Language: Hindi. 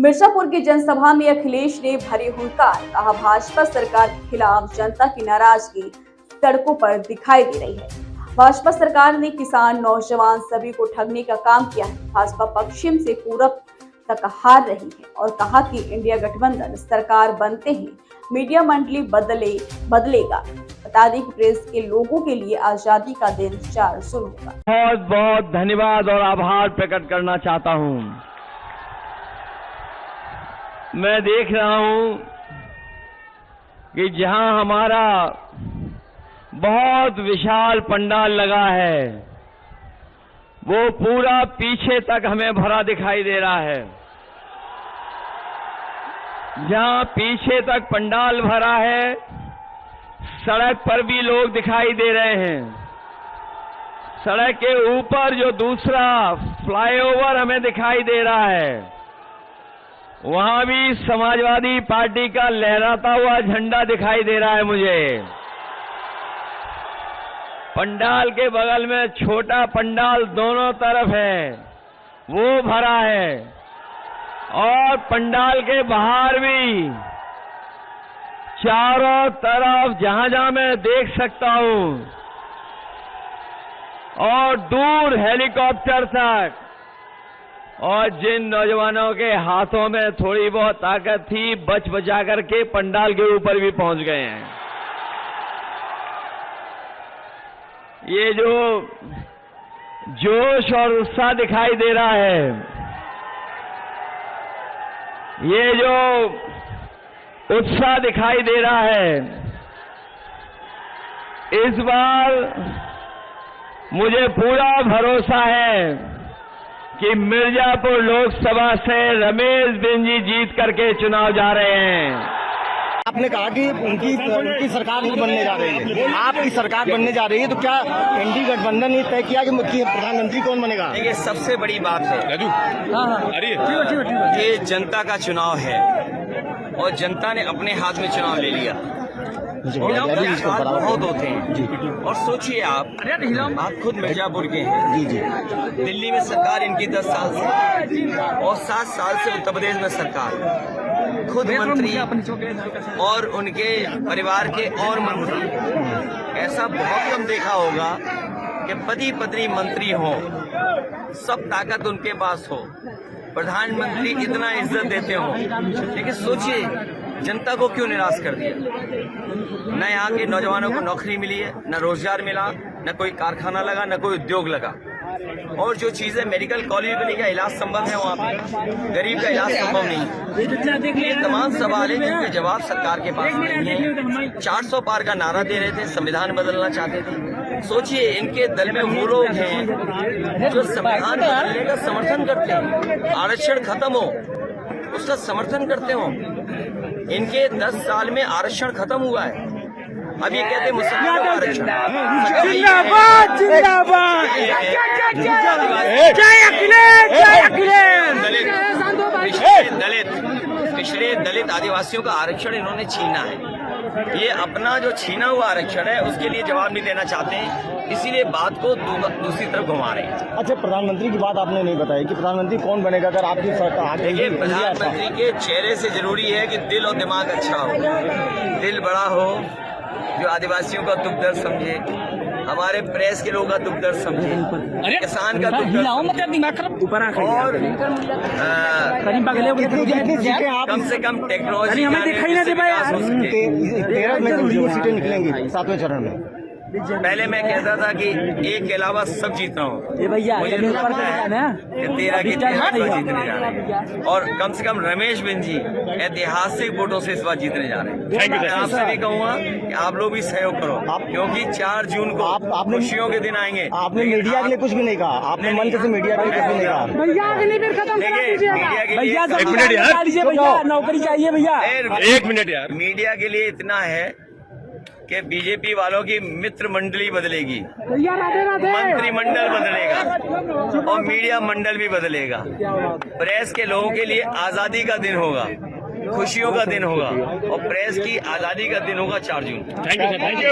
मिर्जापुर की जनसभा में अखिलेश ने भरी हुंकार, कहा भाजपा सरकार के खिलाफ जनता की नाराजगी सड़कों पर दिखाई दे रही है। भाजपा सरकार ने किसान, नौजवान सभी को ठगने का काम किया है। भाजपा पश्चिम से पूरब तक हार रही है और कहा कि इंडिया गठबंधन सरकार बनते ही मीडिया मंडली बदलेगा। बता दें कि प्रेस के लोगों के लिए आजादी का दिन 4 शुरू होगा। बहुत बहुत धन्यवाद और आभार प्रकट करना चाहता हूं। मैं देख रहा हूं कि जहां हमारा बहुत विशाल पंडाल लगा है, वो पूरा पीछे तक हमें भरा दिखाई दे रहा है। जहां पीछे तक पंडाल भरा है, सड़क पर भी लोग दिखाई दे रहे हैं। सड़क के ऊपर जो दूसरा फ्लाईओवर हमें दिखाई दे रहा है, वहां भी समाजवादी पार्टी का लहराता हुआ झंडा दिखाई दे रहा है मुझे। पंडाल के बगल में छोटा पंडाल दोनों तरफ है, वो भरा है, और पंडाल के बाहर भी चारों तरफ जहां जहां मैं देख सकता हूं, और दूर हेलीकॉप्टर तक, और जिन नौजवानों के हाथों में थोड़ी बहुत ताकत थी, बच बचा करके पंडाल के ऊपर भी पहुंच गए हैं। ये जो जोश और उत्साह दिखाई दे रहा है, ये जो उत्साह दिखाई दे रहा है, इस बार मुझे पूरा भरोसा है कि मिर्जापुर लोकसभा से रमेश बिन जी जीत करके चुनाव जा रहे हैं। आपने कहा कि उनकी सरकार बनने जा रही है, आपकी सरकार बनने जा रही है, तो क्या एनडीए गठबंधन ने तय किया कि प्रधानमंत्री कौन बनेगा? ये सबसे बड़ी बात है। ये जनता का चुनाव है और जनता ने अपने हाथ में चुनाव ले लिया। बहुत होते हैं, और सोचिए आप खुद मिर्जापुर के हैं। दिल्ली में सरकार इनकी 10 साल से, और 7 साल से उत्तर प्रदेश में सरकार, खुद मंत्री और उनके परिवार के और मंत्री। ऐसा बहुत कम देखा होगा कि पति पत्नी मंत्री हो, सब ताकत उनके पास हो, प्रधानमंत्री इतना इज्जत देते हो, लेकिन सोचिए जनता को क्यों निराश कर दिया। न यहाँ के नौजवानों को नौकरी मिली है, न रोजगार मिला, न कोई कारखाना लगा, न कोई उद्योग लगा। और जो चीजें मेडिकल कॉलेज में का इलाज संभव है, वहाँ पे गरीब का इलाज संभव नहीं। ये तमाम सवाल है जिनके जवाब सरकार के पास नहीं है। 400 पार का नारा दे रहे थे, संविधान बदलना चाहते थे। सोचिए इनके दल में वो लोग हैं जो संविधान बदलने का समर्थन करते हैं, आरक्षण खत्म हो उसका समर्थन करते हो। इनके 10 साल में आरक्षण खत्म हुआ है। अब ये कहते हैं मुसलमानों का आरक्षण। जिंदाबाद जिंदाबाद, जय अखिलेश, जय अखिलेश। पिछड़े दलित आदिवासियों का आरक्षण इन्होंने छीना है। ये अपना जो छीना हुआ आरक्षण है उसके लिए जवाब नहीं देना चाहते हैं, इसीलिए बात को दूसरी तरफ घुमा रहे हैं। अच्छा, प्रधानमंत्री की बात आपने नहीं बताई कि प्रधानमंत्री कौन बनेगा अगर आपकी सरकार? देखिए, प्रधानमंत्री के चेहरे से जरूरी है कि दिल और दिमाग अच्छा हो, दिल बड़ा हो, जो आदिवासियों का दुख दर्द समझे, हमारे प्रेस के लोगों का दुख दर्द समझे, किसान का दुख दर्द, और कम से कम टेक्नोलॉजी सीटें निकलेंगी 7वें चरण में। पहले मैं कहता था कि एक के अलावा सब जीत रहा हूँ, मुझे तो लगता है कि 13 की 13 जीतने जा रहे हैं, और कम से कम रमेश बिन जी ऐतिहासिक वोटों से इस बार जीतने जा रहे हैं। मैं आपसे भी कहूँगा कि आप लोग भी सहयोग करो, क्योंकि 4 जून को खुशियों के दिन आएंगे। आपने मीडिया के लिए कुछ भी नहीं कहा, आपने मंच से मीडिया के लिए कुछ भी नहीं कहा। नौकरी चाहिए भैया, 1 मिनट यार। मीडिया के लिए इतना है कि बीजेपी वालों की मित्र मंडली बदलेगी, मंत्रिमंडल बदलेगा, और मीडिया मंडल भी बदलेगा। प्रेस के लोगों के लिए आजादी का दिन होगा, खुशियों का दिन होगा, और प्रेस की आजादी का दिन होगा 4 जून। Thank you.